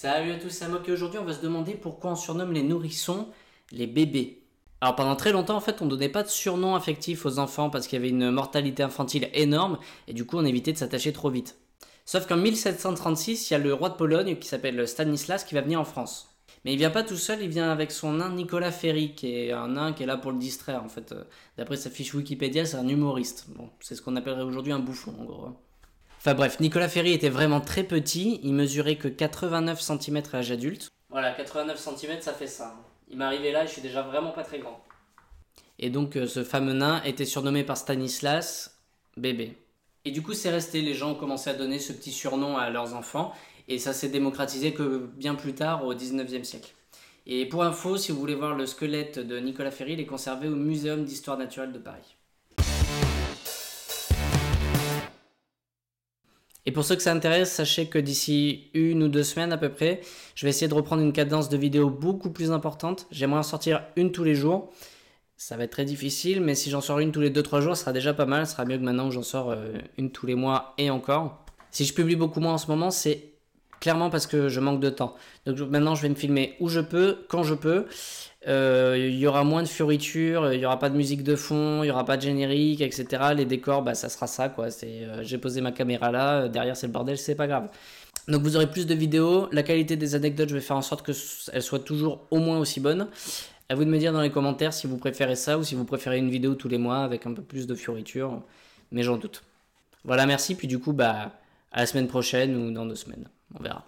Salut à tous, c'est Amok et aujourd'hui on va se demander pourquoi on surnomme les nourrissons les bébés. Alors pendant très longtemps en fait on donnait pas de surnom affectif aux enfants parce qu'il y avait une mortalité infantile énorme et du coup on évitait de s'attacher trop vite. Sauf qu'en 1736 il y a le roi de Pologne qui s'appelle Stanislas qui va venir en France. Mais il vient pas tout seul, il vient avec son nain Nicolas Ferry qui est un nain qui est là pour le distraire en fait. D'après sa fiche Wikipédia c'est un humoriste. Bon, c'est ce qu'on appellerait aujourd'hui un bouffon en gros. Enfin bref, Nicolas Ferry était vraiment très petit, il mesurait que 89 cm à l'âge adulte. Voilà, 89 cm ça fait ça. Il m'est arrivé là et je suis déjà vraiment pas très grand. Et donc ce fameux nain était surnommé par Stanislas bébé. Et du coup c'est resté, les gens ont commencé à donner ce petit surnom à leurs enfants et ça s'est démocratisé que bien plus tard au 19e siècle. Et pour info, si vous voulez voir le squelette de Nicolas Ferry, il est conservé au Muséum d'Histoire Naturelle de Paris. Et pour ceux que ça intéresse, sachez que d'ici 1 ou 2 semaines à peu près, je vais essayer de reprendre une cadence de vidéo beaucoup plus importante. J'aimerais en sortir une tous les jours. Ça va être très difficile, mais si j'en sors une tous les 2-3 jours, ça sera déjà pas mal. Ce sera mieux que maintenant où j'en sors une tous les mois et encore. Si je publie beaucoup moins en ce moment, c'est clairement parce que je manque de temps. Donc maintenant, je vais me filmer où je peux, quand je peux. Il y aura moins de fioritures, il n'y aura pas de musique de fond, il n'y aura pas de générique, etc. Les décors, bah, ça sera ça, quoi. J'ai posé ma caméra là, derrière c'est le bordel, c'est pas grave. Donc vous aurez plus de vidéos. La qualité des anecdotes, je vais faire en sorte qu'elles soient toujours au moins aussi bonnes. À vous de me dire dans les commentaires si vous préférez ça ou si vous préférez une vidéo tous les mois avec un peu plus de fioritures, mais j'en doute. Voilà, merci, puis du coup, bah, à la semaine prochaine ou dans 2 semaines. On verra.